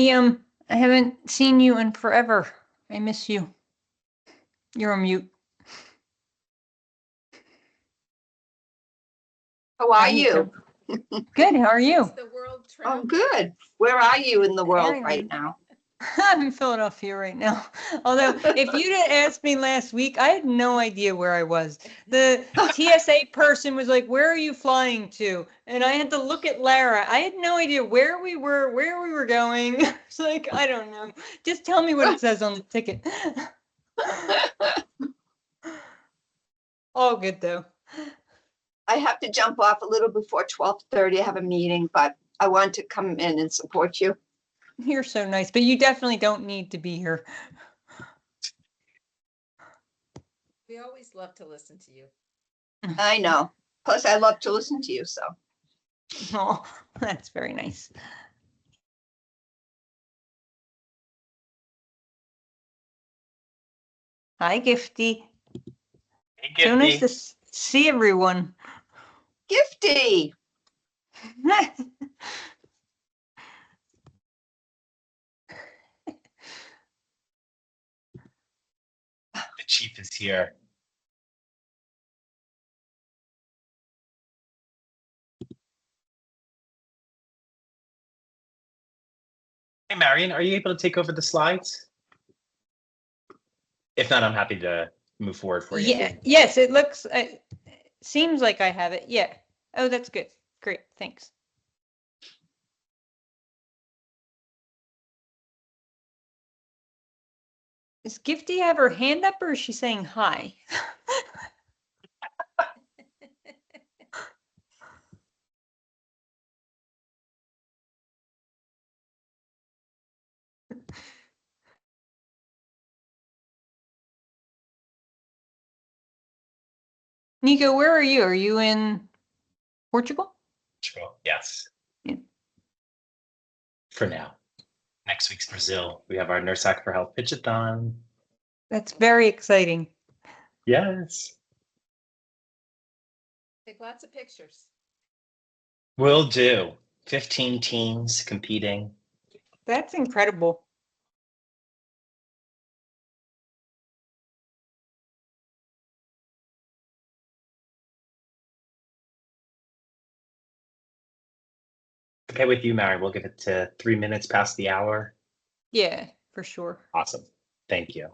I haven't seen you in forever. I miss you. You're on mute. How are you? Good. How are you? The world Oh, good. Where are you in the world right now? I'm in Philadelphia right now. Although, if you'd have asked me last week, I had no idea where I was. The TSA person was like, "Where are you flying to?" And I had to look at Lara. I had no idea where we were going. It's like, I don't know. Just tell me what it says on the ticket. All good though. I have to jump off a little before 12:30. I have a meeting, but I want to come in and support you. You're so nice, but you definitely don't need to be here. We always love to listen to you. I know. Plus, I love to listen to you, so. Oh, that's very nice. Hi, Gifty. Hey, Gifty. So nice to see everyone. Gifty! The chief is here. Hey, Marion, are you able to take over the slides? If not, I'm happy to move forward for you. Yeah. Yes, it looks. Seems like I have it. Yeah. Oh, that's good. Great. Thanks. Does Gifty have her hand up, or is she saying hi? Nico, where are you? Are you in Portugal? Portugal, yes. Yeah. For now. Next week's Brazil. We have our NurseHack4Health pitchathon. That's very exciting. Yes. Take lots of pictures. Will do. 15 teams competing. That's incredible. Okay with you, Mary. We'll give it to 3 minutes past the hour. Yeah, for sure. Awesome. Thank you.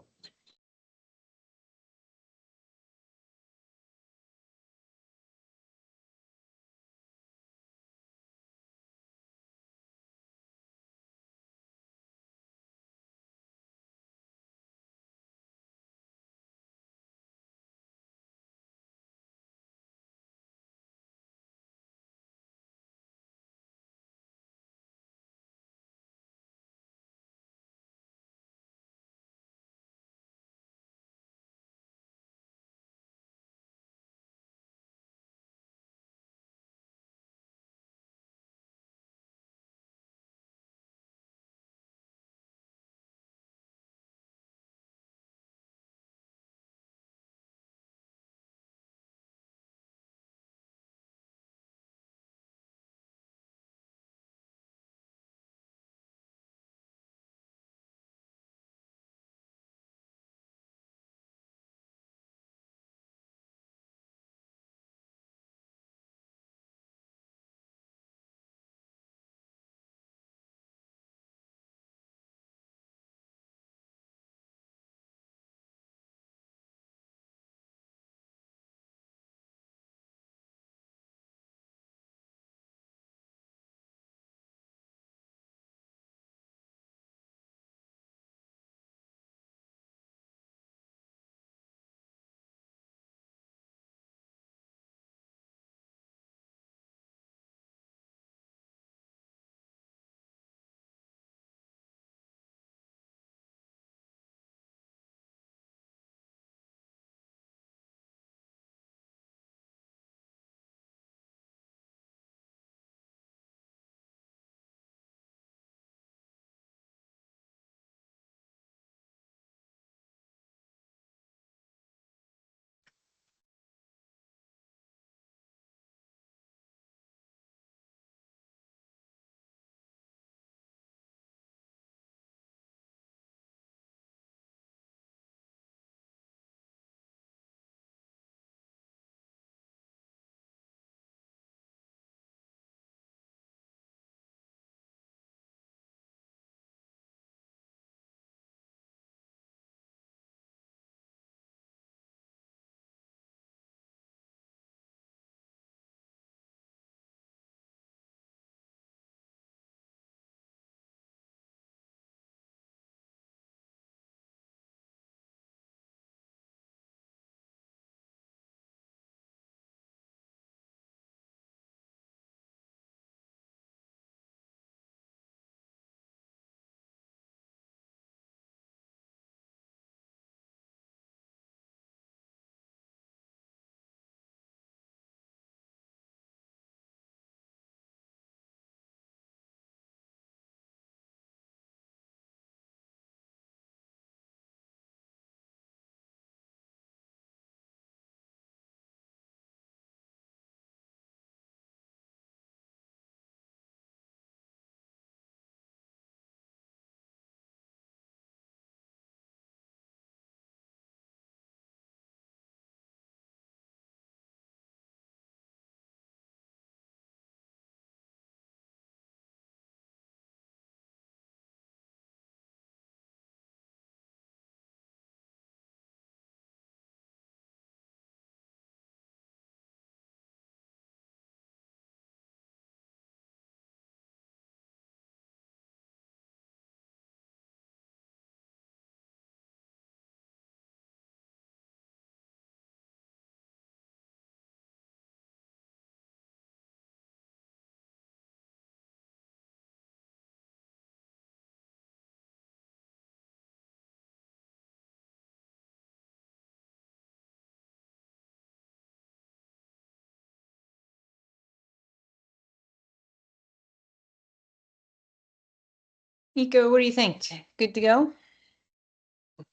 Nico, what do you think? Good to go?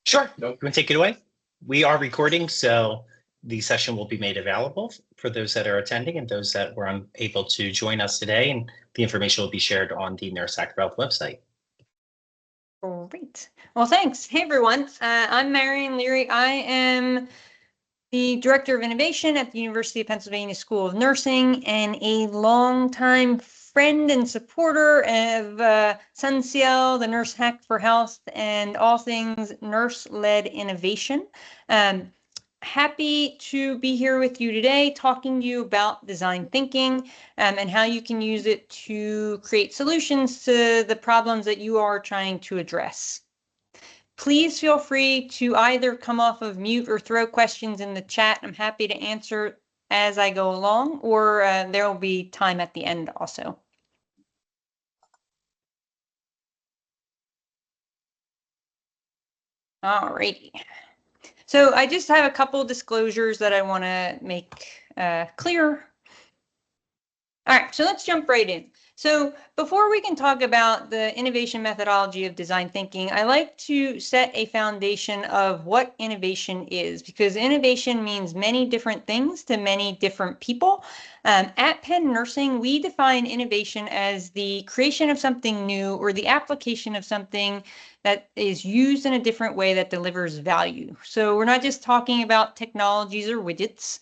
Sure. You want to take it away? We are recording, so the session will be made available for those that are attending and those that were unable to join us today. And the information will be shared on the NurseHack4Health website. Great. Well, thanks. Hey, everyone. I'm Marion Leary. I am the Director of Innovation at the University of Pennsylvania School of Nursing and a longtime friend and supporter of SunCL, the Nurse Hack for Health, and all things nurse-led innovation. Happy to be here with you today talking to you about design thinking and how you can use it to create solutions to the problems that you are trying to address. Please feel free to either come off of mute or throw questions in the chat. I'm happy to answer as I go along, or there will be time at the end also. All righty. So I just have a couple disclosures that I want to make clear. All right, so let's jump right in. So before we can talk about the innovation methodology of design thinking, I like to set a foundation of what innovation is, because innovation means many different things to many different people. At Penn Nursing, we define innovation as the creation of something new or the application of something that is used in a different way that delivers value. So we're not just talking about technologies or widgets.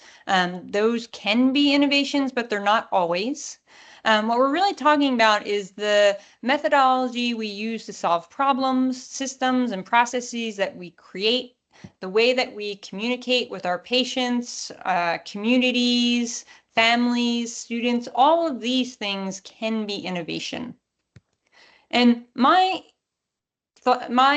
Those can be innovations, but they're not always. What we're really talking about is the methodology we use to solve problems, systems, and processes that we create, the way that we communicate with our patients, communities, families, students. All of these things can be innovation. And my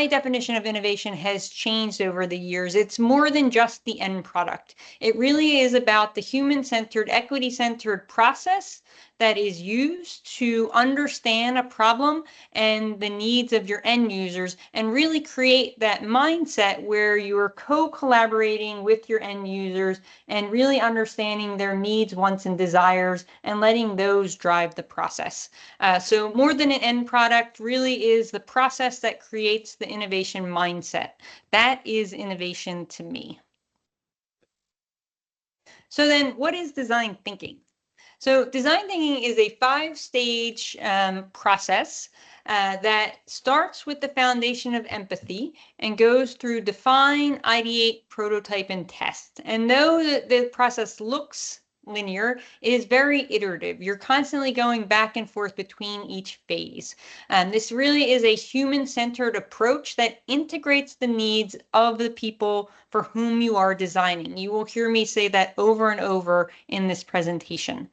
definition of innovation has changed over the years. It's more than just the end product. It really is about the human-centered, equity-centered process that is used to understand a problem and the needs of your end users and really create that mindset where you are co-collaborating with your end users and really understanding their needs, wants, and desires and letting those drive the process. So more than an end product really is the process that creates the innovation mindset. That is innovation to me. So then what is design thinking? So design thinking is a 5-stage process that starts with the foundation of empathy and goes through define, ideate, prototype, and test. And though the process looks linear, it is very iterative. You're constantly going back and forth between each phase. This really is a human-centered approach that integrates the needs of the people for whom you are designing. You will hear me say that over and over in this presentation.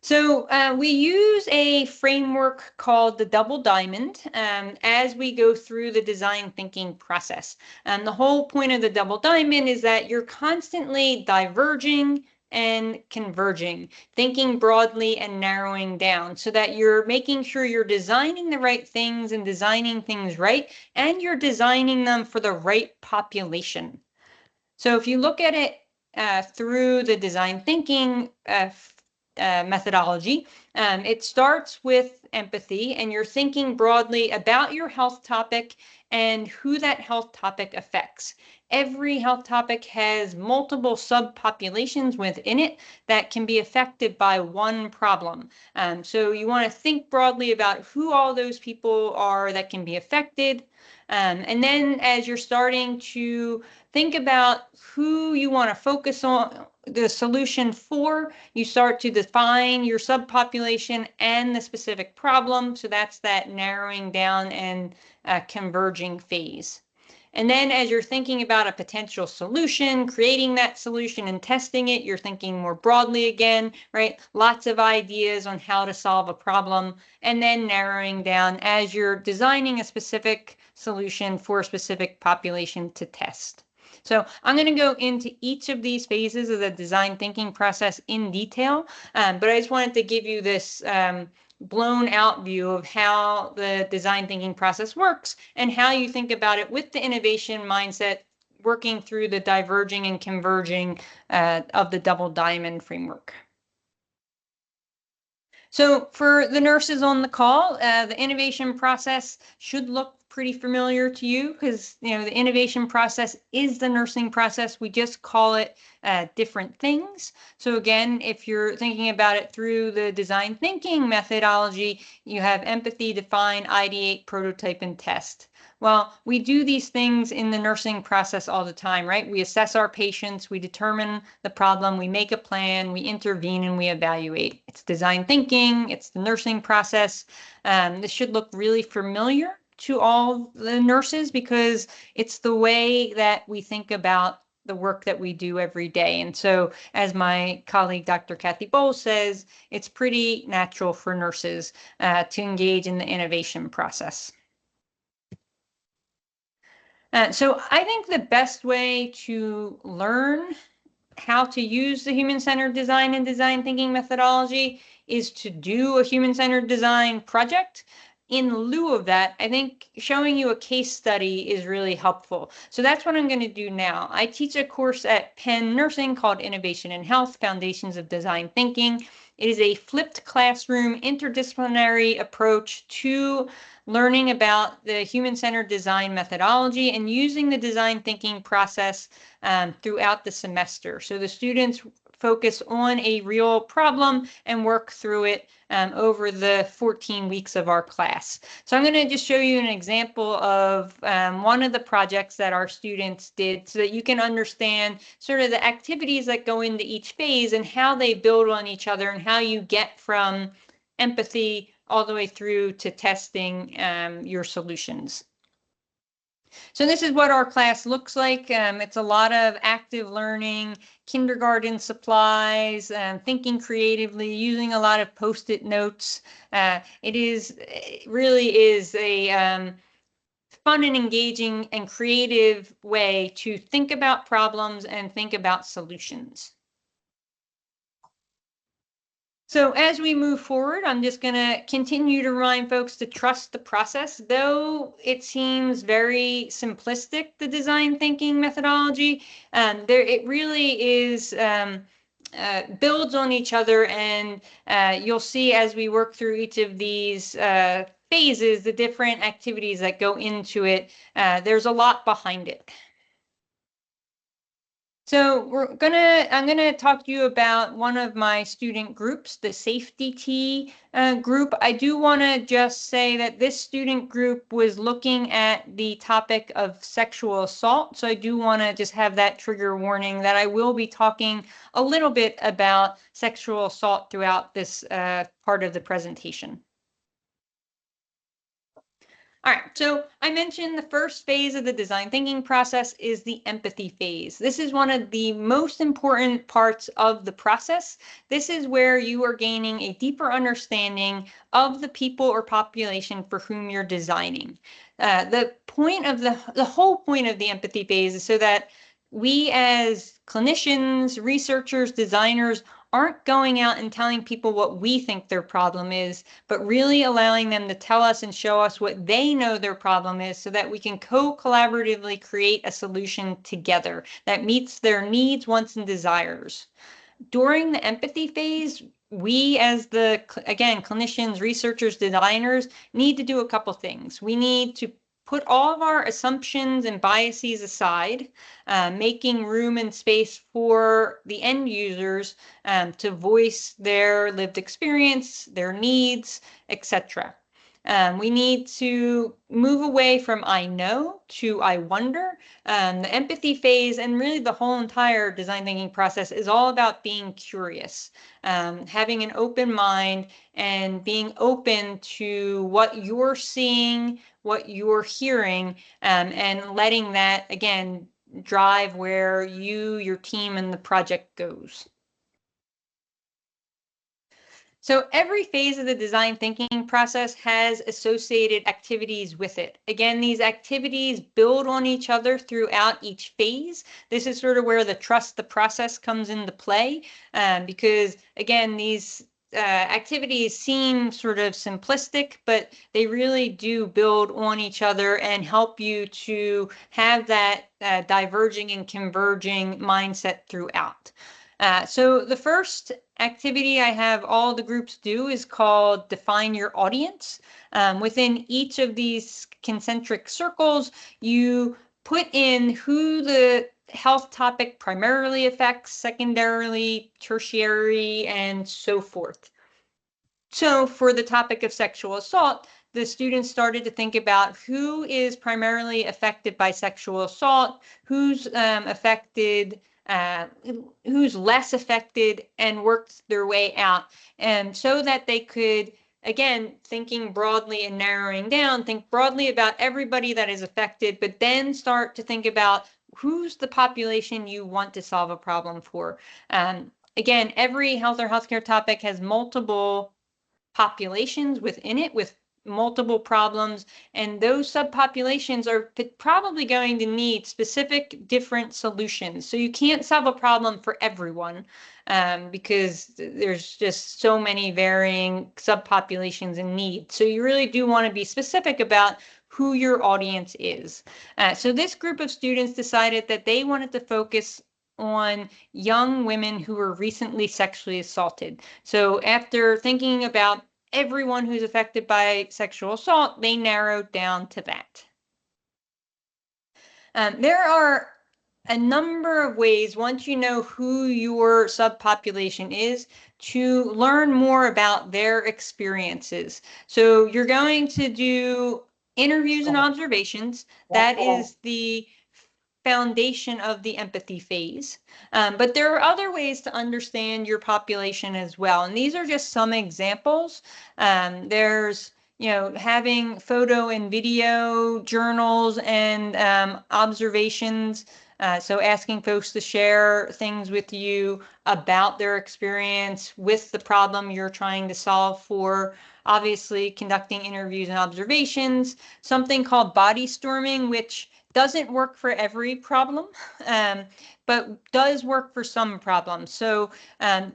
So we use a framework called the double diamond as we go through the design thinking process. And the whole point of the double diamond is that you're constantly diverging and converging, thinking broadly and narrowing down so that you're making sure you're designing the right things and designing things right, and you're designing them for the right population. So if you look at it through the design thinking methodology, it starts with empathy, and you're thinking broadly about your health topic and who that health topic affects. Every health topic has multiple subpopulations within it that can be affected by one problem. So you want to think broadly about who all those people are that can be affected. And then as you're starting to think about who you want to focus on the solution for, you start to define your subpopulation and the specific problem. So that's that narrowing down and converging phase. And then as you're thinking about a potential solution, creating that solution and testing it, you're thinking more broadly again, right? Lots of ideas on how to solve a problem, and then narrowing down as you're designing a specific solution for a specific population to test. So I'm going to go into each of these phases of the design thinking process in detail, but I just wanted to give you this blown out view of how the design thinking process works and how you think about it with the innovation mindset, working through the diverging and converging of the double diamond framework. So for the nurses on the call, the innovation process should look pretty familiar to you because, the innovation process is the nursing process. We just call it different things. So again, if you're thinking about it through the design thinking methodology, you have empathy, define, ideate, prototype, and test. Well, we do these things in the nursing process all the time, right? We assess our patients, we determine the problem, we make a plan, we intervene, and we evaluate. It's design thinking, it's the nursing process. This should look really familiar to all the nurses because it's the way that we think about the work that we do every day. And so, as my colleague, Dr. Kathy Bowles says, it's pretty natural for nurses to engage in the innovation process. So I think the best way to learn how to use the human-centered design and design thinking methodology is to do a human-centered design project. In lieu of that, I think showing you a case study is really helpful. So that's what I'm going to do now. I teach a course at Penn Nursing called Innovation in Health, Foundations of Design Thinking. It is a flipped classroom interdisciplinary approach to learning about the human-centered design methodology and using the design thinking process throughout the semester. So the students focus on a real problem and work through it over the 14 weeks of our class. So I'm going to just show you an example of one of the projects that our students did so that you can understand sort of the activities that go into each phase and how they build on each other and how you get from empathy all the way through to testing your solutions. So this is what our class looks like. It's a lot of active learning, kindergarten supplies, thinking creatively, using a lot of Post-it notes. It really is a fun and engaging and creative way to think about problems and think about solutions. So as we move forward, I'm just going to continue to remind folks to trust the process. Though it seems very simplistic, the design thinking methodology, it really is builds on each other, and you'll see as we work through each of these phases, the different activities that go into it. There's a lot behind it. So I'm gonna talk to you about one of my student groups, the Safety T group. I do want to just say that this student group was looking at the topic of sexual assault. So I do want to just have that trigger warning that I will be talking a little bit about sexual assault throughout this part of the presentation. All right, so I mentioned the first phase of the design thinking process is the empathy phase. This is one of the most important parts of the process. This is where you are gaining a deeper understanding of the people or population for whom you're designing. The whole point of the empathy phase is so that we as clinicians, researchers, designers aren't going out and telling people what we think their problem is, but really allowing them to tell us and show us what they know their problem is so that we can co-collaboratively create a solution together that meets their needs, wants, and desires. During the empathy phase, we as again, clinicians, researchers, designers need to do a couple things. We need to put all of our assumptions and biases aside, making room and space for the end users to voice their lived experience, their needs, etc. We need to move away from I know to I wonder. The empathy phase and really the whole entire design thinking process is all about being curious, having an open mind and being open to what you're seeing, what you're hearing, and letting that, again, drive where your team, and the project goes. So every phase of the design thinking process has associated activities with it. Again, these activities build on each other throughout each phase. This is sort of where the trust the process comes into play, because again, these activities seem sort of simplistic, but they really do build on each other and help you to have that diverging and converging mindset throughout. So the first activity I have all the groups do is called Define Your Audience. Within each of these concentric circles, you put in who the health topic primarily affects, secondarily, tertiary, and so forth. So for the topic of sexual assault, the students started to think about who is primarily affected by sexual assault, who's affected, who's less affected, and worked their way out. And so that they could, again, thinking broadly and narrowing down, think broadly about everybody that is affected, but then start to think about who's the population you want to solve a problem for. Again, every health or healthcare topic has multiple populations within it with multiple problems, and those subpopulations are probably going to need specific different solutions. So you can't solve a problem for everyone because there's just so many varying subpopulations and needs. So you really do want to be specific about who your audience is. So this group of students decided that they wanted to focus on young women who were recently sexually assaulted. So after thinking about everyone who's affected by sexual assault, they narrowed down to that. There are a number of ways, once you know who your subpopulation is, to learn more about their experiences. So you're going to do interviews and observations. That is the foundation of the empathy phase. But there are other ways to understand your population as well. And these are just some examples. There's, having photo and video journals and observations. So asking folks to share things with you about their experience with the problem you're trying to solve for. Obviously, conducting interviews and observations. Something called body storming, which doesn't work for every problem, but does work for some problems. So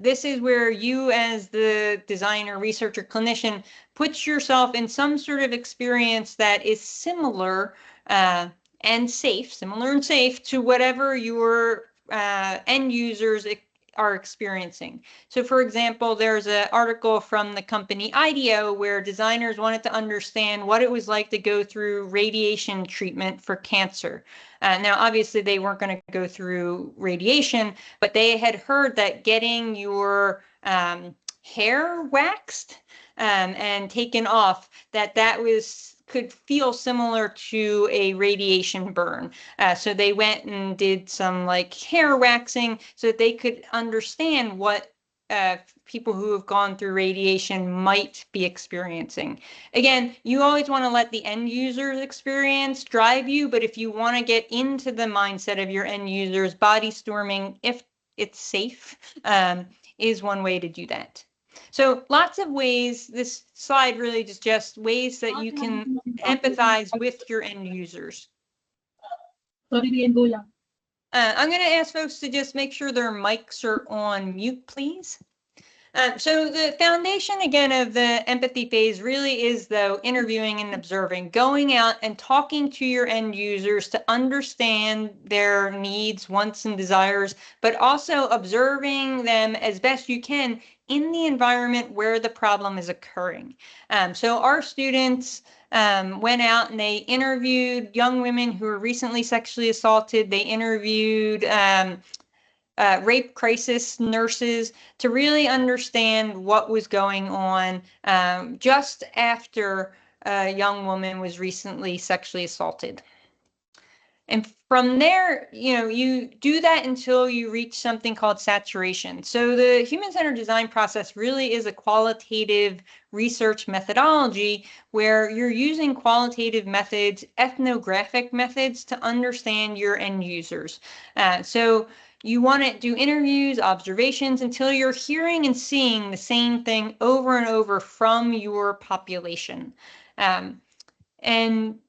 this is where you, as the designer, researcher, clinician, puts yourself in some sort of experience that is similar and safe to whatever your end users are experiencing. So for example, there's an article from the company IDEO where designers wanted to understand what it was like to go through radiation treatment for cancer. Now, obviously, they weren't going to go through radiation, but they had heard that getting your hair waxed and taken off, that could feel similar to a radiation burn. So they went and did some hair waxing so that they could understand what people who have gone through radiation might be experiencing. Again, you always want to let the end user's experience drive you, but if you want to get into the mindset of your end users, body storming, if it's safe, is one way to do that. So lots of ways. This slide really is just ways that you can empathize with your end users. I'm going to ask folks to just make sure their mics are on mute, please. So the foundation, again, of the empathy phase really is, though, interviewing and observing, going out and talking to your end users to understand their needs, wants, and desires, but also observing them as best you can in the environment where the problem is occurring. So our students went out and they interviewed young women who were recently sexually assaulted. They interviewed rape crisis nurses to really understand what was going on just after a young woman was recently sexually assaulted. And from there, you do that until you reach something called saturation. So the human-centered design process really is a qualitative research methodology where you're using qualitative methods, ethnographic methods, to understand your end users. So you want to do interviews, observations, until you're hearing and seeing the same thing over and over from your population. And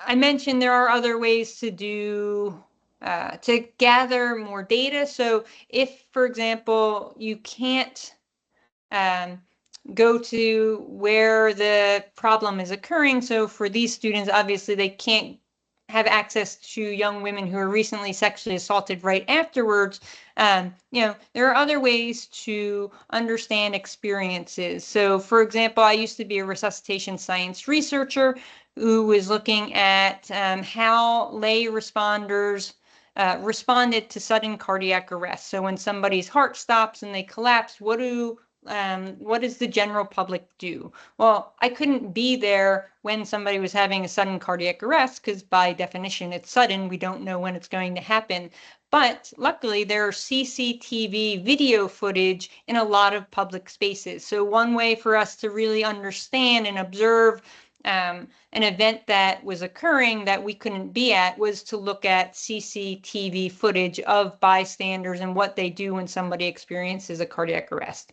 I mentioned there are other ways to do to gather more data. So if, for example, you can't go to where the problem is occurring, so for these students, obviously they can't have access to young women who are recently sexually assaulted right afterwards, there are other ways to understand experiences. So, for example, I used to be a resuscitation science researcher who was looking at how lay responders responded to sudden cardiac arrest. So when somebody's heart stops and they collapse, what does the general public do? Well, I couldn't be there when somebody was having a sudden cardiac arrest because by definition it's sudden. We don't know when it's going to happen. But luckily there are CCTV video footage in a lot of public spaces. So one way for us to really understand and observe an event that was occurring that we couldn't be at was to look at CCTV footage of bystanders and what they do when somebody experiences a cardiac arrest.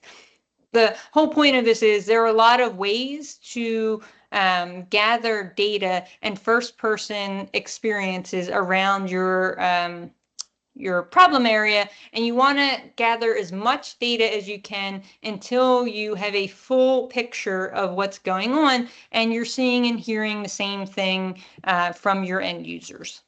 The whole point of this is there are a lot of ways to gather data and first-person experiences around your problem area, and you want to gather as much data as you can until you have a full picture of what's going on and you're seeing and hearing the same thing from your end users.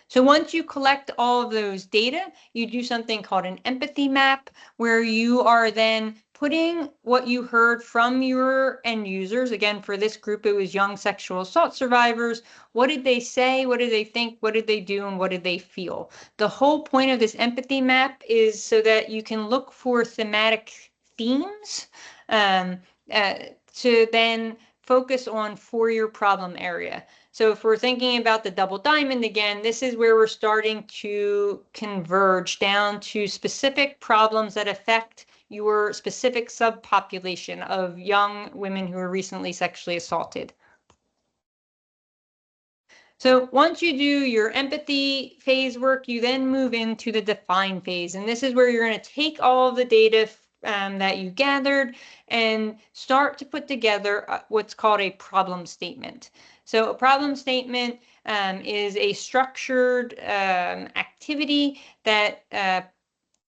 So once you collect all of those data, you do something called an empathy map, where you are then putting what you heard from your end users. Again, for this group, it was young sexual assault survivors. What did they say? What did they think? What did they do? And what did they feel? The whole point of this empathy map is so that you can look for thematic themes to then focus on for your problem area. So if we're thinking about the double diamond again, this is where we're starting to converge down to specific problems that affect your specific subpopulation of young women who are recently sexually assaulted. So once you do your empathy phase work, you then move into the define phase. And this is where you're going to take all of the data that you gathered and start to put together what's called a problem statement. So a problem statement is a structured activity that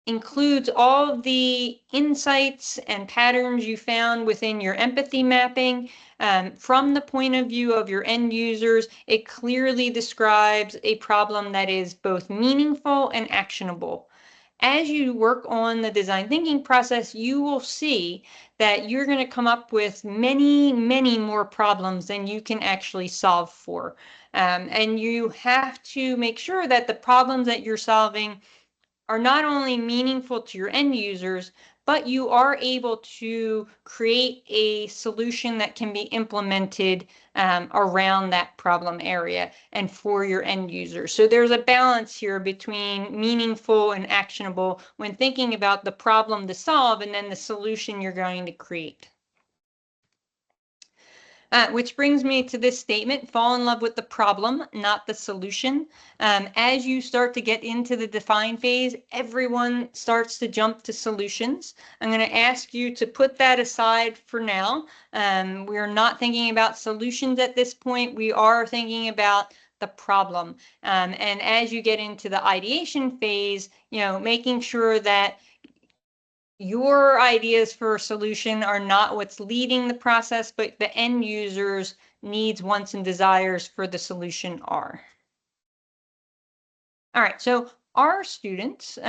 includes all of the insights and patterns you found within your empathy mapping. From the point of view of your end users, it clearly describes a problem that is both meaningful and actionable. As you work on the design thinking process, you will see that you're going to come up with many, many more problems than you can actually solve for. And you have to make sure that the problems that you're solving are not only meaningful to your end users, but you are able to create a solution that can be implemented around that problem area and for your end users. So there's a balance here between meaningful and actionable when thinking about the problem to solve and then the solution you're going to create. Which brings me to this statement: fall in love with the problem, not the solution. As you start to get into the define phase, everyone starts to jump to solutions. I'm going to ask you to put that aside for now. We're not thinking about solutions at this point. We are thinking about the problem. And as you get into the ideation phase, making sure that your ideas for a solution are not what's leading the process, but the end user's needs, wants, and desires for the solution are. All right, so our students,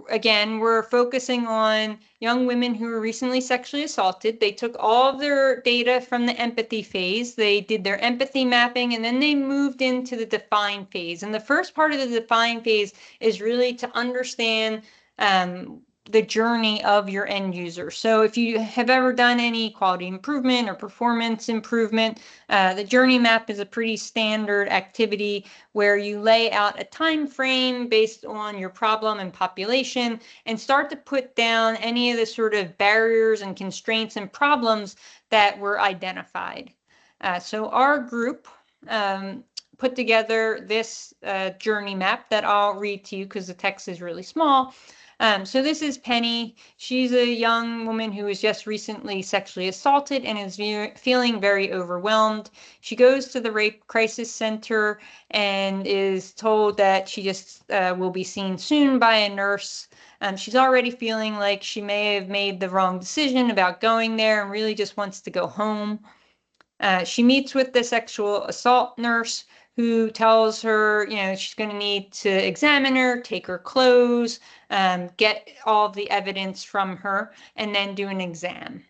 again, we're focusing on young women who were recently sexually assaulted. They took all of their data from the empathy phase. They did their empathy mapping, and then they moved into the define phase. And the first part of the define phase is really to understand the journey of your end user. So if you have ever done any quality improvement or performance improvement, the journey map is a pretty standard activity where you lay out a time frame based on your problem and population and start to put down any of the sort of barriers and constraints and problems that were identified. So our group put together this journey map that I'll read to you because the text is really small. So this is Penny. She's a young woman who was just recently sexually assaulted and is feeling very overwhelmed. She goes to the Rape Crisis Center and is told that she just will be seen soon by a nurse. She's already feeling like she may have made the wrong decision about going there and really just wants to go home. She meets with the sexual assault nurse, who tells her, she's going to need to examine her, take her clothes, get all the evidence from her, and then do an exam.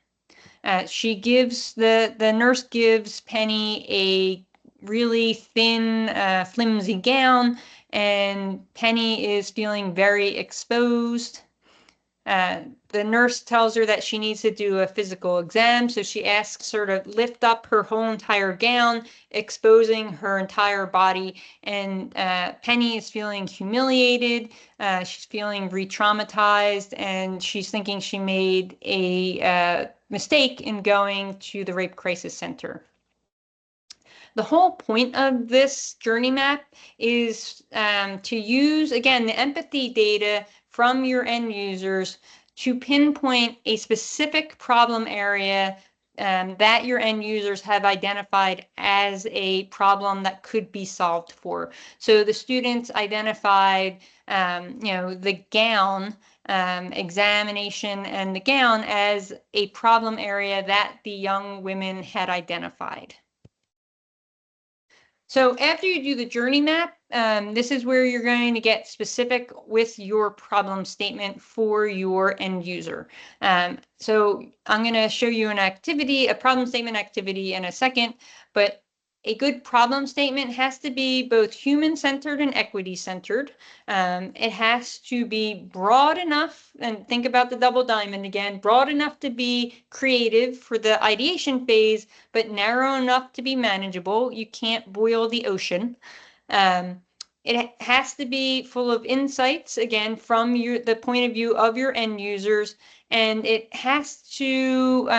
The nurse gives Penny a really thin, flimsy gown, and Penny is feeling very exposed. The nurse tells her that she needs to do a physical exam, so she asks her to lift up her whole entire gown, exposing her entire body. And Penny is feeling humiliated. She's feeling re-traumatized, and she's thinking she made a mistake in going to the Rape Crisis Center. The whole point of this journey map is to use, again, the empathy data from your end users to pinpoint a specific problem area that your end users have identified as a problem that could be solved for. So the students identified, the gown examination and the gown as a problem area that the young women had identified. So after you do the journey map, this is where you're going to get specific with your problem statement for your end user. So I'm going to show you a problem statement activity in a second, but a good problem statement has to be both human-centered and equity-centered. It has to be broad enough, and think about the double diamond again, broad enough to be creative for the ideation phase, but narrow enough to be manageable. You can't boil the ocean. It has to be full of insights, again, from the point of view of your end users, and it has to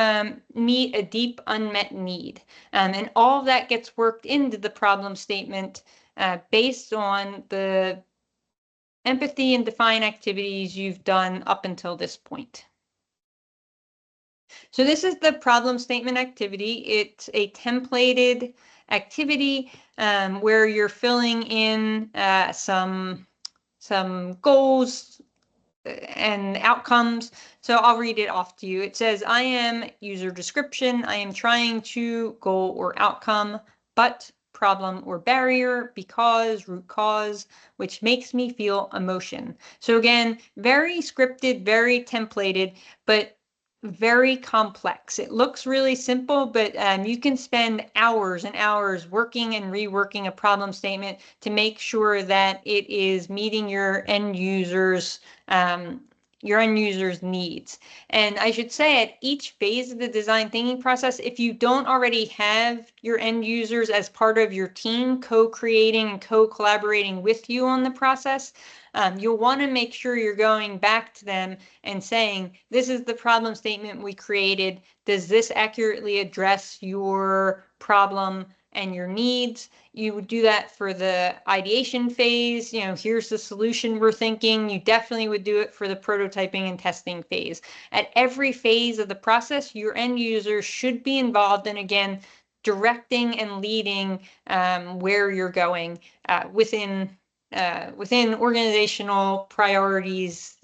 meet a deep unmet need. And all of that gets worked into the problem statement based on the empathy and define activities you've done up until this point. So this is the problem statement activity. It's a templated activity where you're filling in some goals and outcomes. So I'll read it off to you. It says, I am user description. I am trying to goal or outcome, but problem or barrier, because root cause, which makes me feel emotion. So again, very scripted, very templated, but very complex. It looks really simple, but you can spend hours and hours working and reworking a problem statement to make sure that it is meeting your end users' needs. And I should say, at each phase of the design thinking process, if you don't already have your end users as part of your team co-creating and co-collaborating with you on the process, you'll want to make sure you're going back to them and saying, this is the problem statement we created. Does this accurately address your problem and your needs? You would do that for the ideation phase. Here's the solution we're thinking. You definitely would do it for the prototyping and testing phase. At every phase of the process, your end users should be involved in, again, directing and leading where you're going within organizational priorities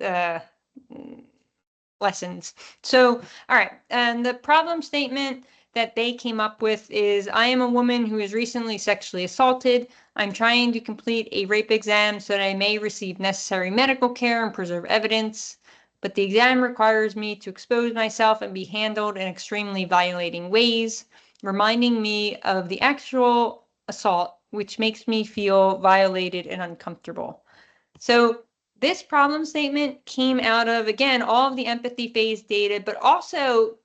lessons. So, all right, and the problem statement that they came up with is, I am a woman who is recently sexually assaulted. I'm trying to complete a rape exam so that I may receive necessary medical care and preserve evidence, but the exam requires me to expose myself and be handled in extremely violating ways, reminding me of the actual assault, which makes me feel violated and uncomfortable. So this problem statement came out of, again, all of the empathy phase data, but also,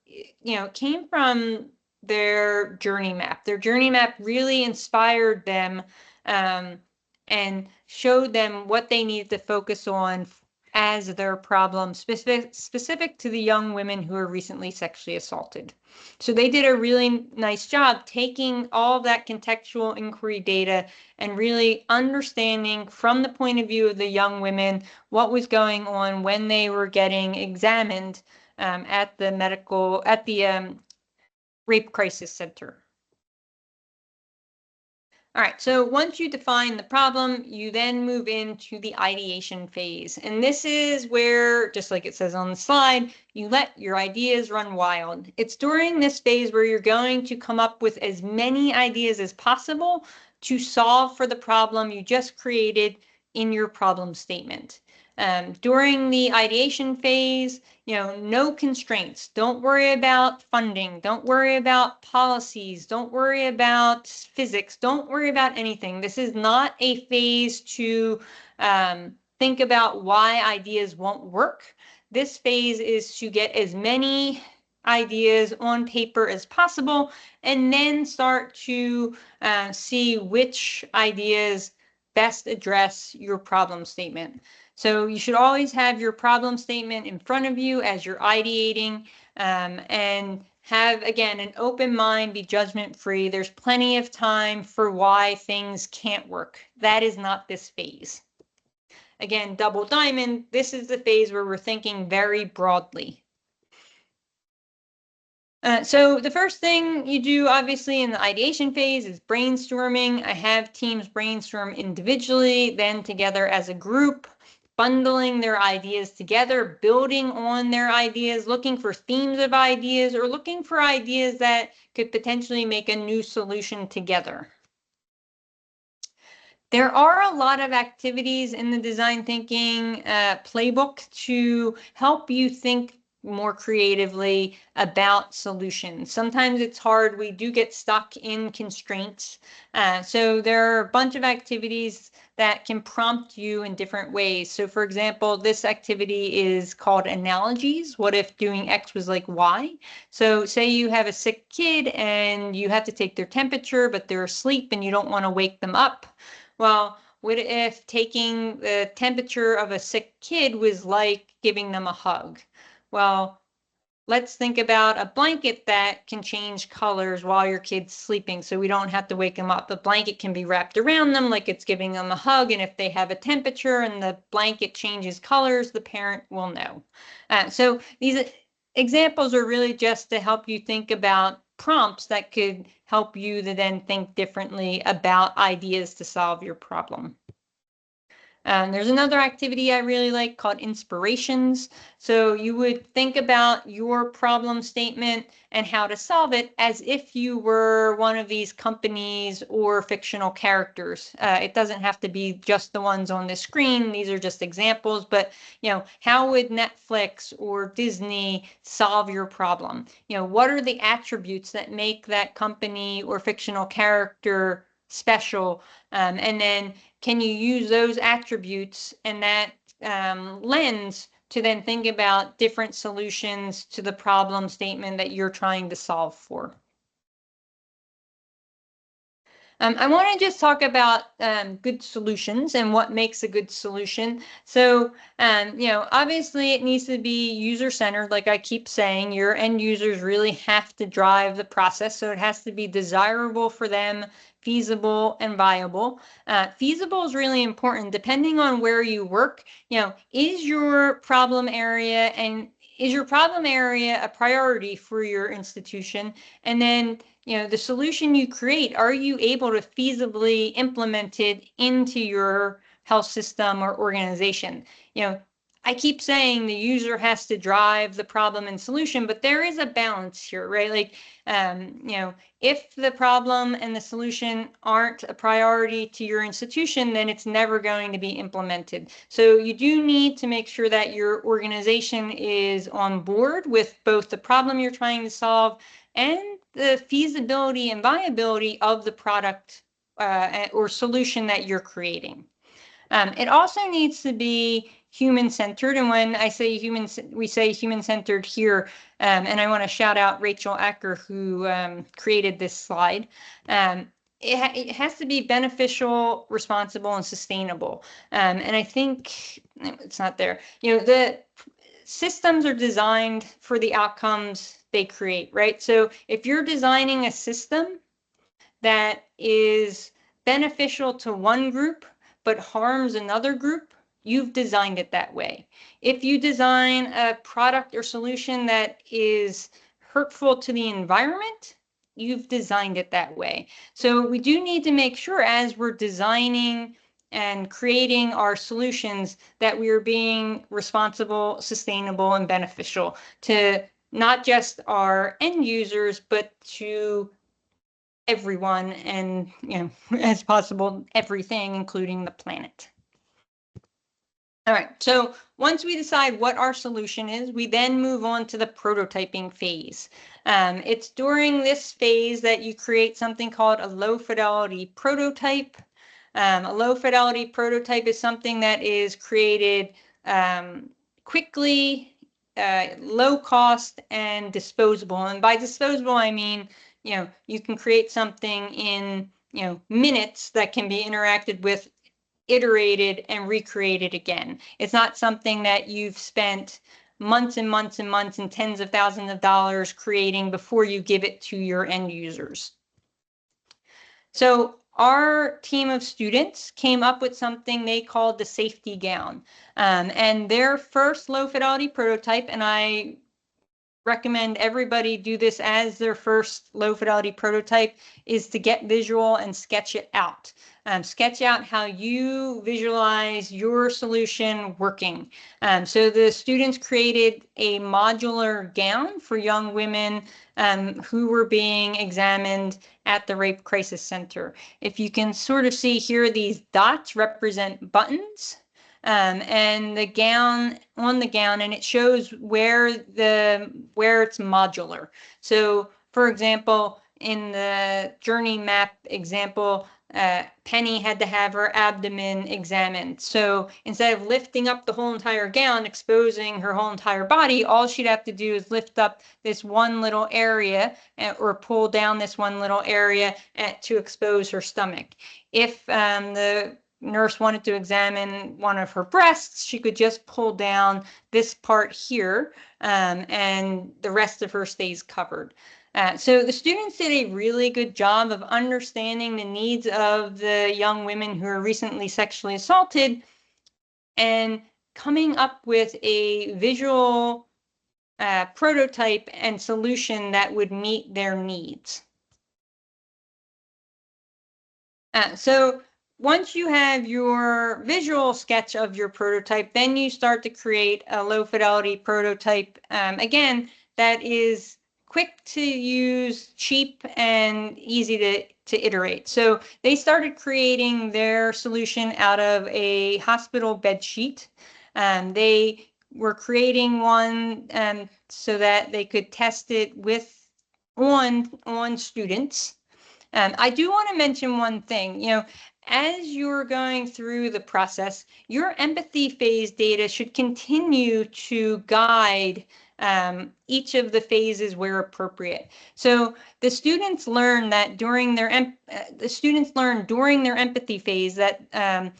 came from their journey map. Their journey map really inspired them and showed them what they needed to focus on as their problem, specific to the young women who were recently sexually assaulted. So they did a really nice job taking all of that contextual inquiry data and really understanding from the point of view of the young women what was going on when they were getting examined at the Rape Crisis Center. All right, so once you define the problem, you then move into the ideation phase. And this is where, just like it says on the slide, you let your ideas run wild. It's during this phase where you're going to come up with as many ideas as possible to solve for the problem you just created in your problem statement. During the ideation phase, no constraints. Don't worry about funding. Don't worry about policies. Don't worry about physics. Don't worry about anything. This is not a phase to think about why ideas won't work. This phase is to get as many ideas on paper as possible and then start to see which ideas best address your problem statement. So you should always have your problem statement in front of you as you're ideating, and have, again, an open mind, be judgment free. There's plenty of time for why things can't work. That is not this phase. Again, double diamond, this is the phase where we're thinking very broadly. So the first thing you do, obviously, in the ideation phase is brainstorming. I have teams brainstorm individually, then together as a group, bundling their ideas together, building on their ideas, looking for themes of ideas, or looking for ideas that could potentially make a new solution together. There are a lot of activities in the design thinking playbook to help you think more creatively about solutions. Sometimes it's hard. We do get stuck in constraints. So there are a bunch of activities that can prompt you in different ways. So for example, this activity is called analogies. What if doing X was like Y? So say you have a sick kid and you have to take their temperature, but they're asleep and you don't want to wake them up. Well, what if taking the temperature of a sick kid was like giving them a hug? Well, let's think about a blanket that can change colors while your kid's sleeping, so we don't have to wake them up. The blanket can be wrapped around them like it's giving them a hug, and if they have a temperature and the blanket changes colors, the parent will know. So these examples are really just to help you think about prompts that could help you to then think differently about ideas to solve your problem. There's another activity I really like called inspirations. So you would think about your problem statement and how to solve it as if you were one of these companies or fictional characters. It doesn't have to be just the ones on the screen. These are just examples, but how would Netflix or Disney solve your problem? What are the attributes that make that company or fictional character special? And then can you use those attributes and that lens to then think about different solutions to the problem statement that you're trying to solve for? I want to just talk about good solutions and what makes a good solution. So, obviously it needs to be user-centered, like I keep saying. Your end users really have to drive the process, so it has to be desirable for them, feasible and viable. Feasible is really important. Depending on where you work, is your problem area a priority for your institution? And then the solution you create, are you able to feasibly implement it into your health system or organization? I keep saying the user has to drive the problem and solution, but there is a balance here, right? Like, if the problem and the solution aren't a priority to your institution, then it's never going to be implemented. So you do need to make sure that your organization is on board with both the problem you're trying to solve and the feasibility and viability of the product or solution that you're creating. It also needs to be human-centered, and when I say we say human-centered here, and I want to shout out Rachel Acker, who created this slide. It has to be beneficial, responsible, and sustainable. And I think it's not there. The systems are designed for the outcomes they create, right? So if you're designing a system that is beneficial to one group but harms another group, you've designed it that way. If you design a product or solution that is hurtful to the environment, you've designed it that way. So we do need to make sure as we're designing and creating our solutions that we are being responsible, sustainable, and beneficial to not just our end users, but to everyone and, as possible, everything, including the planet. All right, so once we decide what our solution is, we then move on to the prototyping phase. It's during this phase that you create something called a low fidelity prototype. A low fidelity prototype is something that is created quickly, low cost, and disposable. And by disposable, I mean, you can create something in, minutes that can be interacted with, iterated, and recreated again. It's not something that you've spent months and months and months and tens of thousands of dollars creating before you give it to your end users. So our team of students came up with something they called the safety gown. And their first low fidelity prototype, and I recommend everybody do this as their first low fidelity prototype, is to get visual and sketch it out. Sketch out how you visualize your solution working. So the students created a modular gown for young women who were being examined at the Rape Crisis Center. If you can sort of see here, these dots represent buttons. And the gown, on the gown, and it shows where it's modular. So for example, in the journey map example, Penny had to have her abdomen examined. So instead of lifting up the whole entire gown, exposing her whole entire body, all she'd have to do is lift up this one little area or pull down this one little area to expose her stomach. If the nurse wanted to examine one of her breasts, she could just pull down this part here, and the rest of her stays covered. So the students did a really good job of understanding the needs of the young women who are recently sexually assaulted and coming up with a visual prototype and solution that would meet their needs. So once you have your visual sketch of your prototype, then you start to create a low fidelity prototype, again, that is quick to use, cheap, and easy to iterate. So they started creating their solution out of a hospital bed sheet. They were creating one so that they could test it on students. I do want to mention one thing, as you're going through the process, your empathy phase data should continue to guide each of the phases where appropriate. So the students learn that during their empathy phase that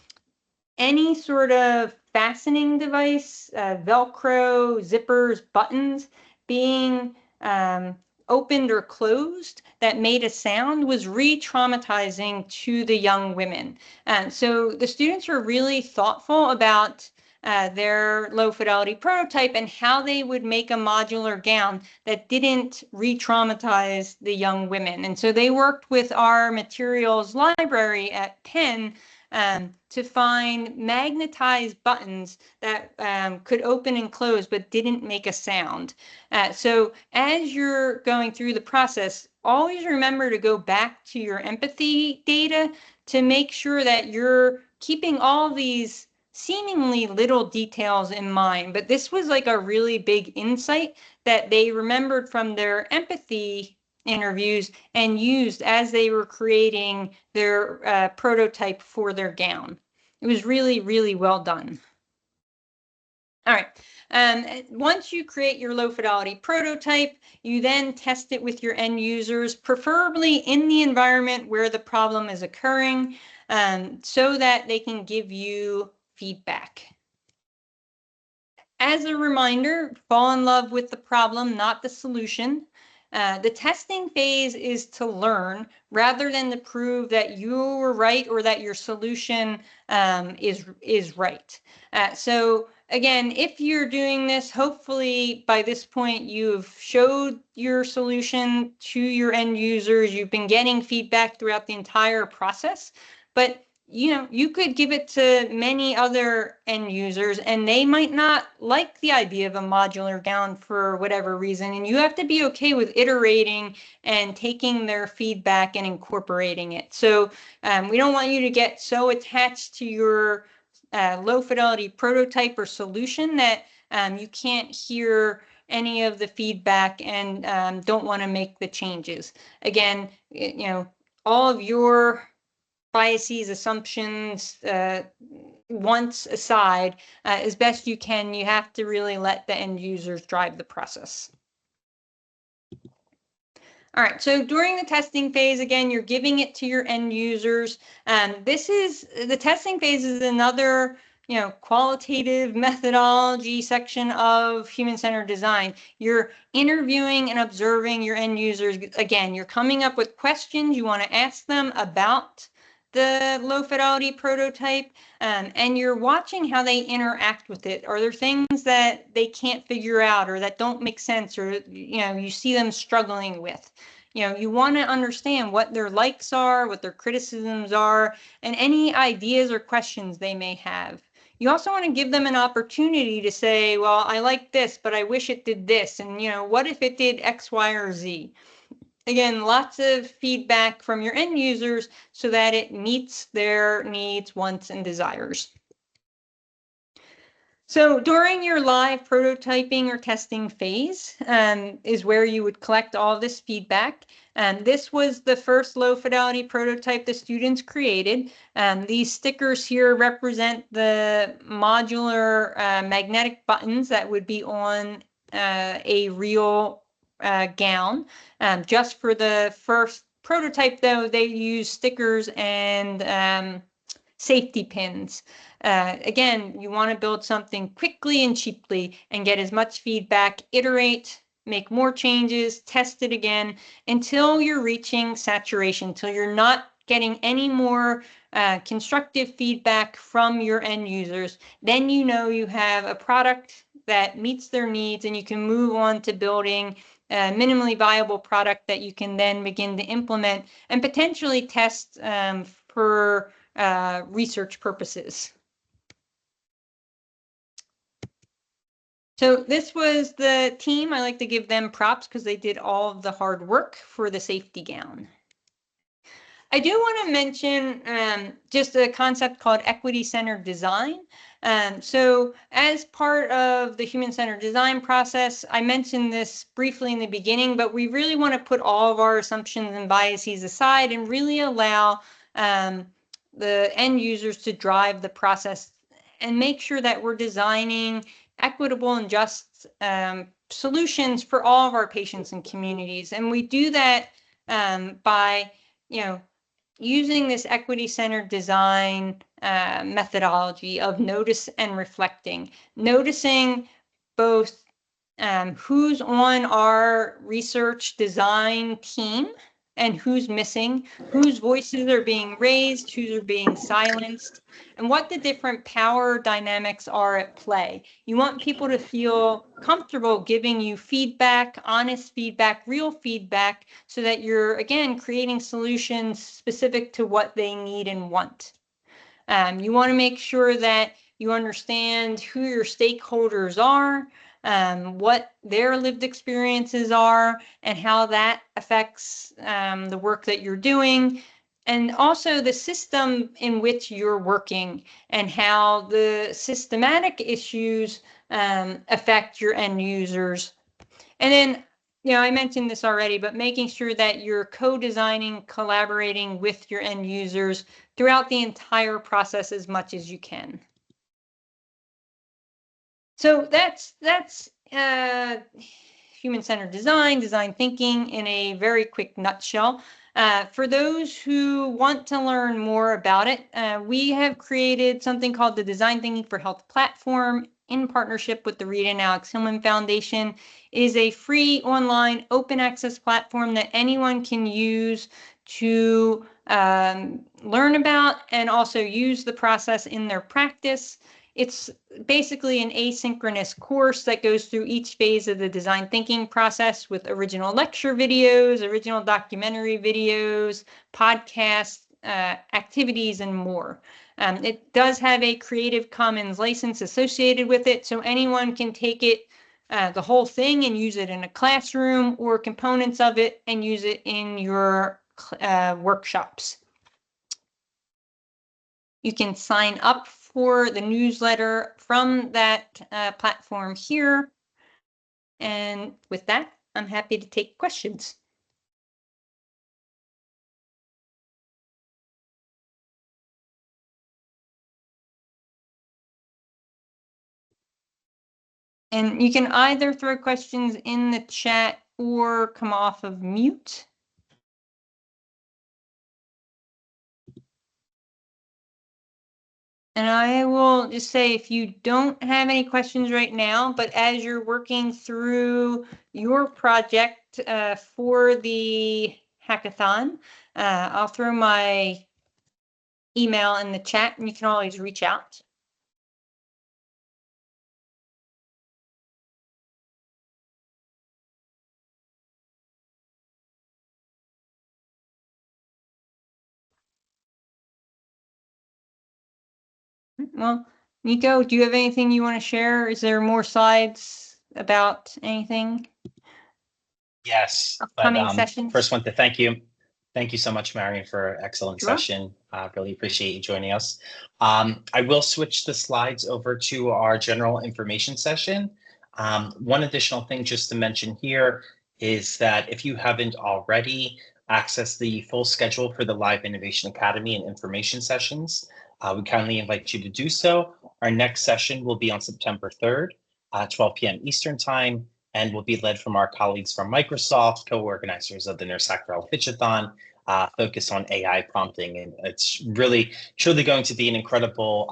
any sort of fastening device, Velcro, zippers, buttons being opened or closed that made a sound was re-traumatizing to the young women. So the students were really thoughtful about their low fidelity prototype and how they would make a modular gown that didn't re-traumatize the young women. And so they worked with our materials library at Penn to find magnetized buttons that could open and close but didn't make a sound. So as you're going through the process, always remember to go back to your empathy data to make sure that you're keeping all these seemingly little details in mind. But this was like a really big insight that they remembered from their empathy interviews and used as they were creating their prototype for their gown. It was really, really well done. All right. Once you create your low fidelity prototype, you then test it with your end users, preferably in the environment where the problem is occurring, so that they can give you feedback. As a reminder, fall in love with the problem, not the solution. The testing phase is to learn rather than to prove that you were right or that your solution is right. So again, if you're doing this, hopefully by this point you've showed your solution to your end users. You've been getting feedback throughout the entire process, but you could give it to many other end users and they might not like the idea of a modular gown for whatever reason. And you have to be okay with iterating and taking their feedback and incorporating it. So we don't want you to get so attached to your low fidelity prototype or solution that you can't hear any of the feedback and don't want to make the changes. Again, all of your biases, assumptions, wants aside, as best you can, you have to really let the end users drive the process. All right, so during the testing phase, again, you're giving it to your end users. The testing phase is another, qualitative methodology section of human-centered design. You're interviewing and observing your end users. Again, you're coming up with questions you want to ask them about the low fidelity prototype, and you're watching how they interact with it. Are there things that they can't figure out or that don't make sense, or you see them struggling with? You want to understand what their likes are, what their criticisms are, and any ideas or questions they may have. You also want to give them an opportunity to say, well, I like this, but I wish it did this. And, what if it did X, Y, or Z? Again, lots of feedback from your end users so that it meets their needs, wants, and desires. So during your live prototyping or testing phase is where you would collect all this feedback. This was the first low fidelity prototype the students created. These stickers here represent the modular magnetic buttons that would be on a real gown. Just for the first prototype, though, they use stickers and safety pins. Again, you want to build something quickly and cheaply and get as much feedback, iterate, make more changes, test it again until you're reaching saturation, until you're not getting any more constructive feedback from your end users. Then you have a product that meets their needs and you can move on to building a minimally viable product that you can then begin to implement and potentially test for research purposes. So this was the team. I like to give them props because they did all of the hard work for the safety gown. I do want to mention just a concept called equity-centered design. So as part of the human-centered design process, I mentioned this briefly in the beginning, but we really want to put all of our assumptions and biases aside and really allow the end users to drive the process and make sure that we're designing equitable and just solutions for all of our patients and communities. And we do that by, using this equity-centered design methodology of notice and reflecting, noticing both who's on our research design team and who's missing, whose voices are being raised, who's are being silenced, and what the different power dynamics are at play. You want people to feel comfortable giving you feedback, honest feedback, real feedback, so that you're, again, creating solutions specific to what they need and want. You want to make sure that you understand who your stakeholders are, what their lived experiences are, and how that affects the work that you're doing, and also the system in which you're working and how the systematic issues affect your end users. And then, I mentioned this already, but making sure that you're co-designing, collaborating with your end users throughout the entire process as much as you can. So that's human-centered design thinking in a very quick nutshell. For those who want to learn more about it, we have created something called the Design Thinking for Health platform in partnership with the Rita and Alex Hillman Foundation. It is a free online open access platform that anyone can use to learn about and also use the process in their practice. It's basically an asynchronous course that goes through each phase of the design thinking process with original lecture videos, original documentary videos, podcasts, activities, and more. It does have a Creative Commons license associated with it, so anyone can take it, the whole thing, and use it in a classroom, or components of it and use it in your workshops. You can sign up for the newsletter from that platform here. And with that, I'm happy to take questions. And you can either throw questions in the chat or come off of mute. And I will just say, if you don't have any questions right now, but as you're working through your project for the hackathon, I'll throw my email in the chat and you can always reach out. Well, Nico, do you have anything you want to share? Is there more slides about anything? Yes, Upcoming but sessions? first want to thank you. Thank you so much, Marion, for an excellent Sure. session. Really appreciate you joining us. I will switch the slides over to our general information session. One additional thing just to mention here is that if you haven't already accessed the full schedule for the Live Innovation Academy and information sessions, we kindly invite you to do so. Our next session will be on September 3rd, 12 p.m. Eastern Time, and will be led from our colleagues from Microsoft, co-organizers of the NurseHack4Health Pitchathon, focused on AI prompting. And it's really, truly going to be an incredible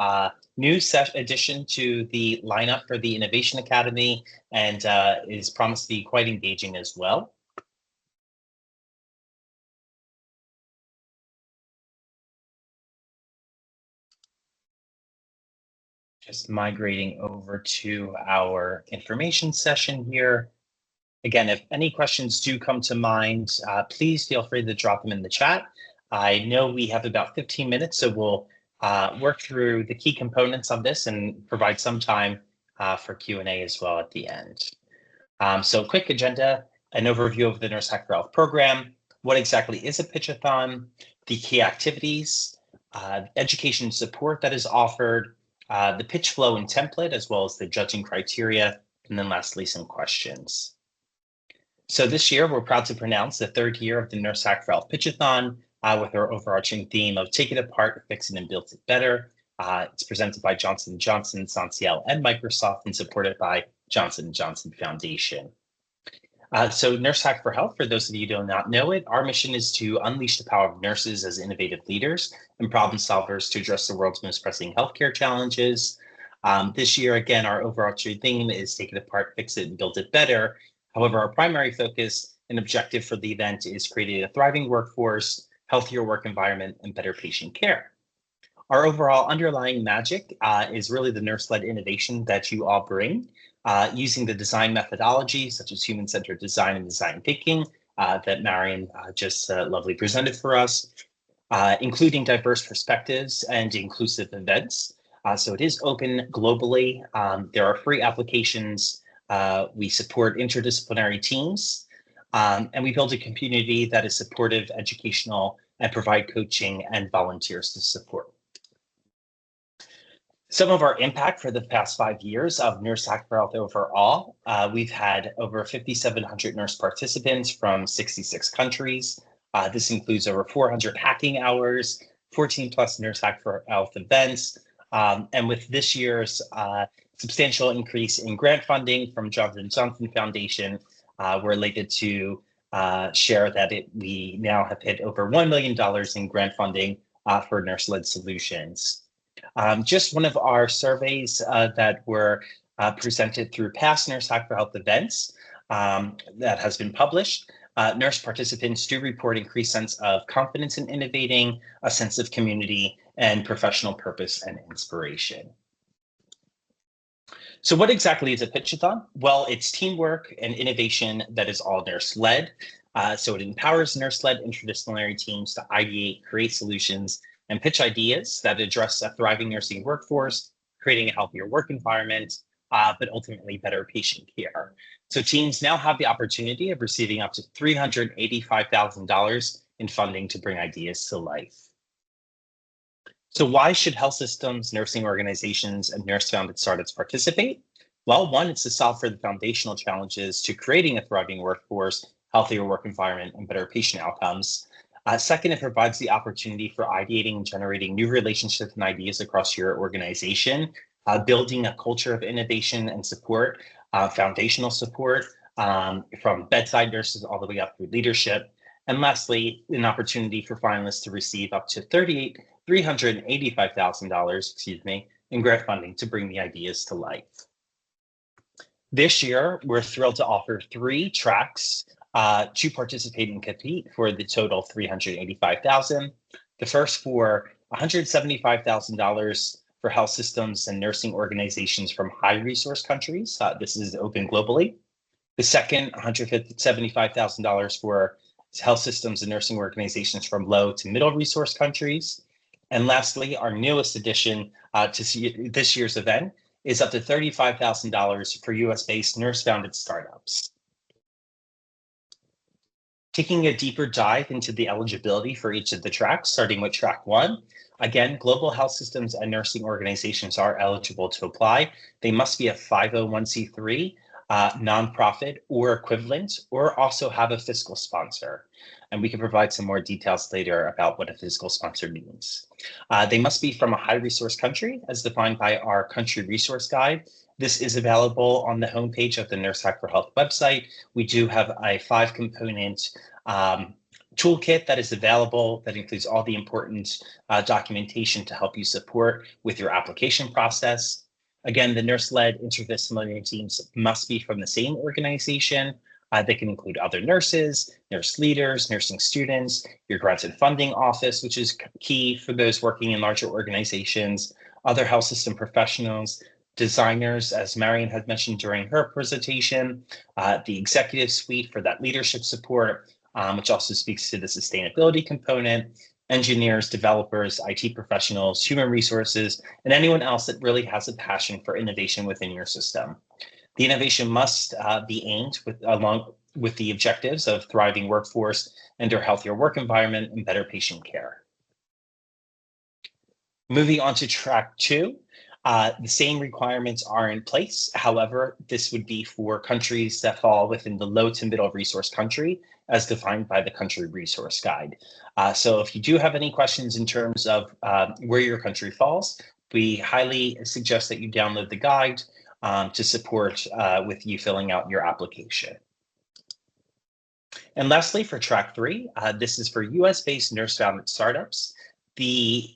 new addition to the lineup for the Innovation Academy, and is promised to be quite engaging as well. Just migrating over to our information session here. Again, if any questions do come to mind, please feel free to drop them in the chat. I know we have about 15 minutes, so we'll work through the key components of this and provide some time for Q&A as well at the end. So quick agenda, an overview of the NurseHack4Health program. What exactly is a pitchathon? The key activities, education support that is offered, the pitch flow and template, as well as the judging criteria, and then lastly, some questions. So this year, we're proud to pronounce the third year of the NurseHack4Health Pitchathon with our overarching theme of Take It Apart, Fix It, and Build It Better. It's presented by Johnson & Johnson, Santiel, and Microsoft, and supported by Johnson & Johnson Foundation. So NurseHack4Health, for those of you who do not know it, our mission is to unleash the power of nurses as innovative leaders and problem solvers to address the world's most pressing healthcare challenges. This year, again, our overarching theme is Take It Apart, Fix It, and Build It Better. However, our primary focus and objective for the event is creating a thriving workforce, healthier work environment, and better patient care. Our overall underlying magic is really the nurse-led innovation that you all bring, using the design methodology such as human-centered design and design thinking that Marion just lovely presented for us, including diverse perspectives and inclusive events. So it is open globally. There are free applications. We support interdisciplinary teams, and we build a community that is supportive, educational, and provide coaching and volunteers to support. Some of our impact for the past 5 years of NurseHack4Health overall, we've had over 5,700 nurse participants from 66 countries. This includes over 400 hacking hours, 14 plus NurseHack4Health events, and with this year's substantial increase in grant funding from Johnson & Johnson Foundation, we're elated to share that we now have hit over $1 million in grant funding for nurse-led solutions. Just one of our surveys that were presented through past NurseHack4Health events that has been published, nurse participants do report increased sense of confidence in innovating, a sense of community, and professional purpose and inspiration. So what exactly is a pitchathon? Well, it's teamwork and innovation that is all nurse-led. So it empowers nurse-led interdisciplinary teams to ideate, create solutions, and pitch ideas that address a thriving nursing workforce, creating a healthier work environment, but ultimately better patient care. So teams now have the opportunity of receiving up to $385,000 in funding to bring ideas to life. So why should health systems, nursing organizations, and nurse-founded startups participate? Well, one, it's to solve for the foundational challenges to creating a thriving workforce, healthier work environment, and better patient outcomes. Second, it provides the opportunity for ideating and generating new relationships and ideas across your organization, building a culture of innovation and support, foundational support from bedside nurses all the way up through leadership. And lastly, an opportunity for finalists to receive up to $385,000, in grant funding to bring the ideas to life. This year, we're thrilled to offer 3 tracks to participate and compete for the total $385,000. The first for $175,000 for health systems and nursing organizations from high resource countries. This is open globally. The second, $175,000 for health systems and nursing organizations from low to middle resource countries. And lastly, our newest addition to this year's event is up to $35,000 for US-based nurse-founded startups. Taking a deeper dive into the eligibility for each of the tracks, starting with track 1. Again, global health systems and nursing organizations are eligible to apply. They must be a 501c3, nonprofit or equivalent, or also have a fiscal sponsor. And we can provide some more details later about what a fiscal sponsor means. They must be from a high resource country as defined by our country resource guide. This is available on the homepage of the NurseHack4Health website. We do have a 5-component toolkit that is available that includes all the important documentation to help you support with your application process. Again, the nurse-led interdisciplinary teams must be from the same organization. They can include other nurses, nurse leaders, nursing students, your grants and funding office, which is key for those working in larger organizations, other health system professionals, designers, as Marion had mentioned during her presentation, the executive suite for that leadership support, which also speaks to the sustainability component, engineers, developers, IT professionals, human resources, and anyone else that really has a passion for innovation within your system. The innovation must be aimed along with the objectives of thriving workforce and a healthier work environment and better patient care. Moving on to track 2, the same requirements are in place. However, this would be for countries that fall within the low to middle resource country as defined by the country resource guide. So if you do have any questions in terms of where your country falls, we highly suggest that you download the guide to support with you filling out your application. And lastly, for track 3, this is for US-based nurse-founded startups. The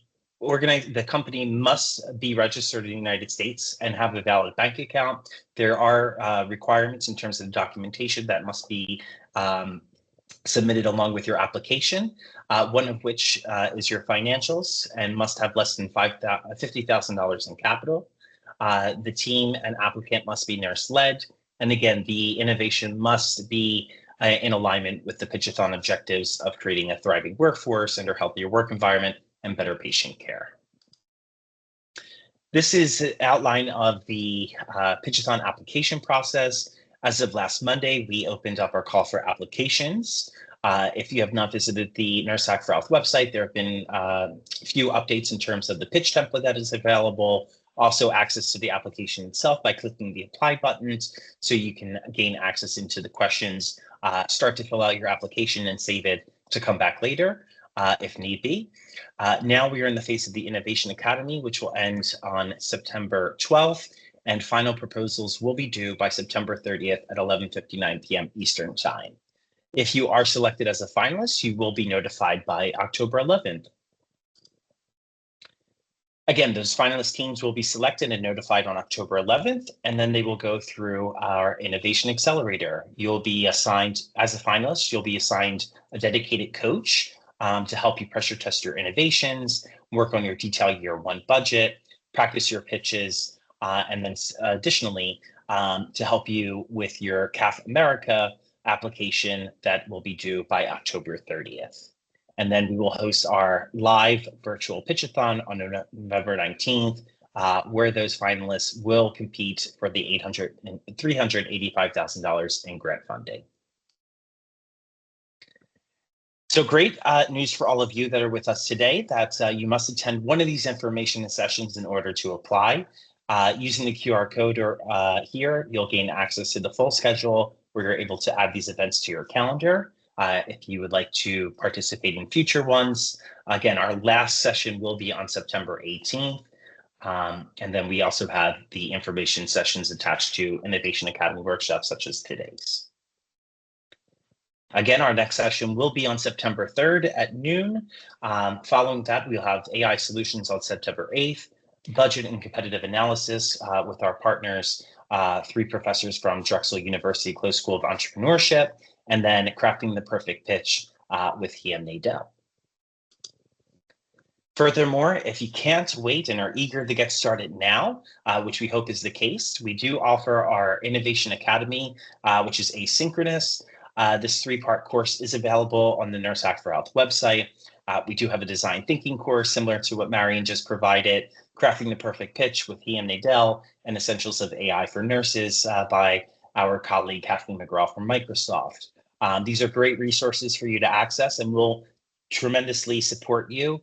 company must be registered in the United States and have a valid bank account. There are requirements in terms of documentation that must be submitted along with your application, one of which is your financials and must have less than $50,000 in capital. The team and applicant must be nurse-led. And again, the innovation must be in alignment with the Pitchathon objectives of creating a thriving workforce and a healthier work environment and better patient care. This is an outline of the Pitchathon application process. As of last Monday, we opened up our call for applications. If you have not visited the NurseHack4Health website, there have been a few updates in terms of the pitch template that is available. Also access to the application itself by clicking the apply buttons so you can gain access into the questions, start to fill out your application and save it to come back later if need be. Now we are in the phase of the Innovation Academy, which will end on September 12th, and final proposals will be due by September 30th at 11:59 p.m. Eastern Time. If you are selected as a finalist, you will be notified by October 11th. Again, those finalist teams will be selected and notified on October 11th, and then they will go through our Innovation Accelerator. You'll be assigned, as a finalist, you'll be assigned a dedicated coach to help you pressure test your innovations, work on your detailed year 1 budget, practice your pitches, and then additionally, to help you with your CAF America application that will be due by October 30th. And then we will host our live virtual pitchathon on November 19th, where those finalists will compete for the $385,000 in grant funding. So great news for all of you that are with us today that you must attend one of these information sessions in order to apply. Using the QR code here, you'll gain access to the full schedule where you're able to add these events to your calendar. If you would like to participate in future ones, again, our last session will be on September 18th. And then we also have the information sessions attached to Innovation Academy workshops such as today's. Again, our next session will be on September 3rd at noon. Following that, we'll have AI solutions on September 8th, budget and competitive analysis with our partners, 3 professors from Drexel University Close School of Entrepreneurship, and then crafting the perfect pitch with Hiam Nadell. Furthermore, if you can't wait and are eager to get started now, which we hope is the case, we do offer our Innovation Academy, which is asynchronous. This 3-part course is available on the NurseHack4Health website. We do have a design thinking course similar to what Marion just provided, crafting the perfect pitch with Hiam Nadell, and essentials of AI for nurses by our colleague Kathleen McGraw from Microsoft. These are great resources for you to access and will tremendously support you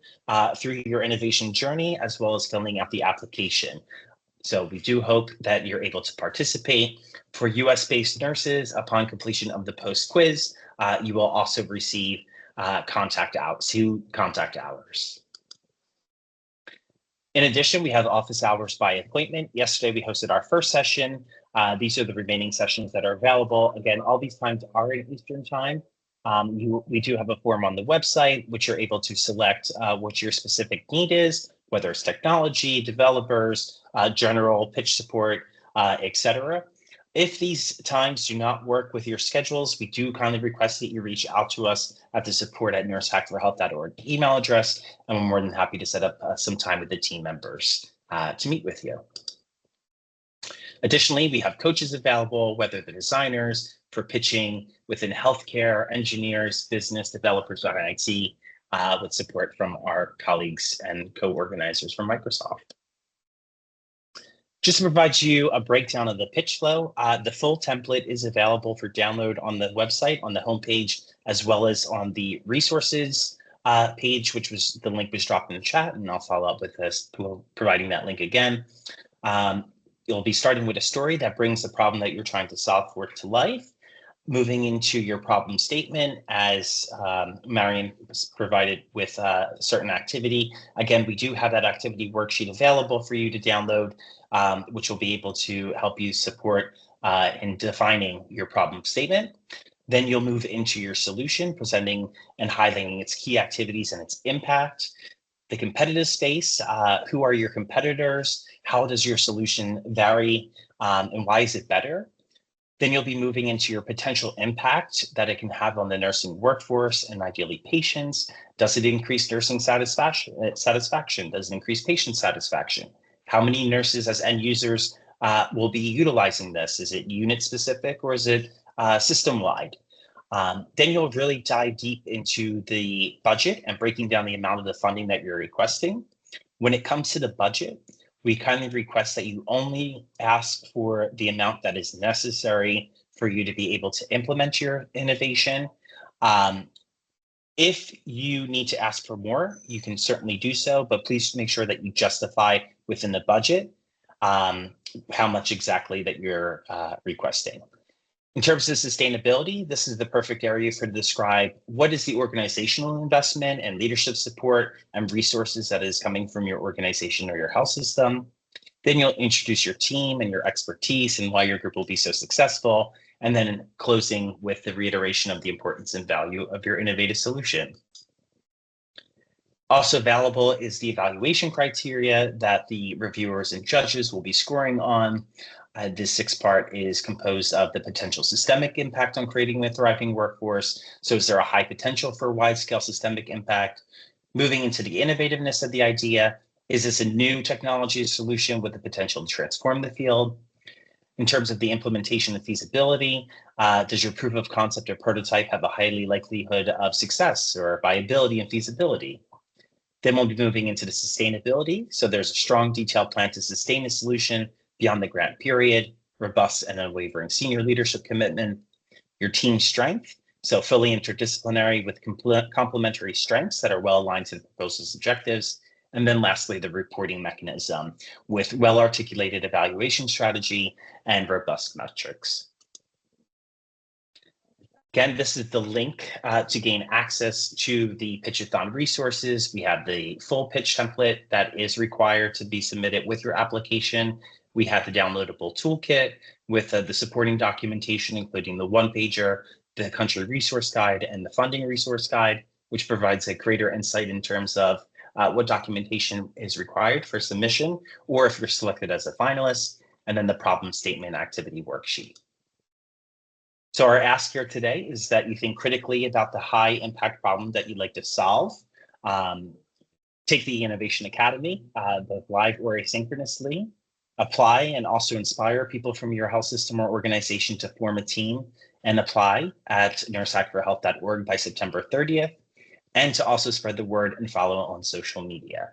through your innovation journey, as well as filling out the application. So we do hope that you're able to participate. For US-based nurses, upon completion of the post quiz, you will also receive contact hours. In addition, we have office hours by appointment. Yesterday, we hosted our first session. These are the remaining sessions that are available. Again, all these times are in Eastern time. We do have a form on the website, which you're able to select what your specific need is, whether it's technology, developers, general pitch support, etc. If these times do not work with your schedules, we do kindly request that you reach out to us at the support@nursehack4health.org email address, and we're more than happy to set up some time with the team members to meet with you. Additionally, we have coaches available, whether the designers, for pitching within healthcare, engineers, business, developers, or IT, with support from our colleagues and co-organizers from Microsoft. Just to provide you a breakdown of the pitch flow, the full template is available for download on the website, on the homepage, as well as on the resources page, which was the link was dropped in the chat, and I'll follow up with this, providing that link again. You'll be starting with a story that brings the problem that you're trying to solve for to life, moving into your problem statement as Marion was provided with a certain activity. Again, we do have that activity worksheet available for you to download, which will be able to help you support in defining your problem statement. Then you'll move into your solution, presenting and highlighting its key activities and its impact. The competitive space, who are your competitors? How does your solution vary and why is it better? Then you'll be moving into your potential impact that it can have on the nursing workforce and ideally patients. Does it increase nursing satisfaction? Does it increase patient satisfaction? How many nurses as end users will be utilizing this? Is it unit specific or is it system-wide? Then you'll really dive deep into the budget and breaking down the amount of the funding that you're requesting. When it comes to the budget, we kindly request that you only ask for the amount that is necessary for you to be able to implement your innovation. If you need to ask for more, you can certainly do so, but please make sure that you justify within the budget how much exactly that you're requesting. In terms of sustainability, this is the perfect area for to describe what is the organizational investment and leadership support and resources that is coming from your organization or your health system. Then you'll introduce your team and your expertise and why your group will be so successful. And then closing with the reiteration of the importance and value of your innovative solution. Also available is the evaluation criteria that the reviewers and judges will be scoring on. This 6-part is composed of the potential systemic impact on creating a thriving workforce. So is there a high potential for wide-scale systemic impact? Moving into the innovativeness of the idea, Is this a new technology solution with the potential to transform the field? In terms of the implementation and feasibility, does your proof of concept or prototype have a highly likelihood of success or viability and feasibility? Then we'll be moving into the sustainability. So there's a strong detailed plan to sustain the solution beyond the grant period, robust and unwavering senior leadership commitment, your team strength. So fully interdisciplinary with complementary strengths that are well aligned to the proposal's objectives. And then lastly, the reporting mechanism with well-articulated evaluation strategy and robust metrics. Again, this is the link to gain access to the Pitchathon resources. We have the full pitch template that is required to be submitted with your application. We have the downloadable toolkit with the supporting documentation, including the one-pager, the country resource guide, and the funding resource guide, which provides a greater insight in terms of what documentation is required for submission, or if you're selected as a finalist, and then the problem statement activity worksheet. So our ask here today is that you think critically about the high impact problem that you'd like to solve. Take the Innovation Academy, both live or asynchronously, apply and also inspire people from your health system or organization to form a team and apply at NurseHack4Health.org by September 30th, and to also spread the word and follow on social media.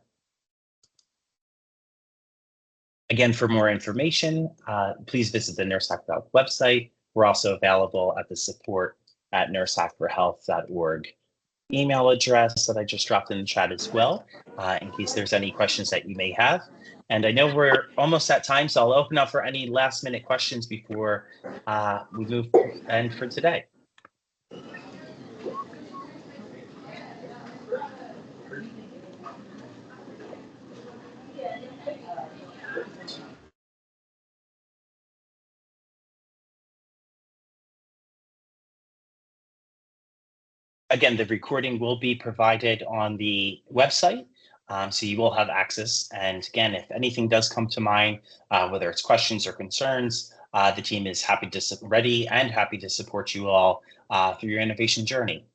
Again, for more information, please visit the NurseHack4Health website. We're also available at the support@NurseHack4Health.org email address that I just dropped in the chat as well, in case there's any questions that you may have. And I know we're almost at time, so I'll open up for any last minute questions before we move end for today. Again, the recording will be provided on the website, so you will have access. And again, if anything does come to mind, whether it's questions or concerns, the team is ready and happy to support you all through your innovation journey.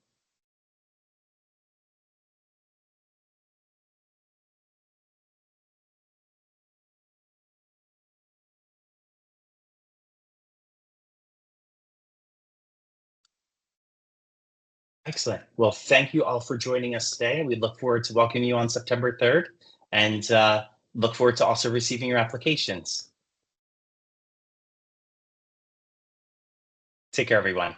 Excellent. Well, thank you all for joining us today. We look forward to welcoming you on September 3rd, and look forward to also receiving your applications. Take care, everyone.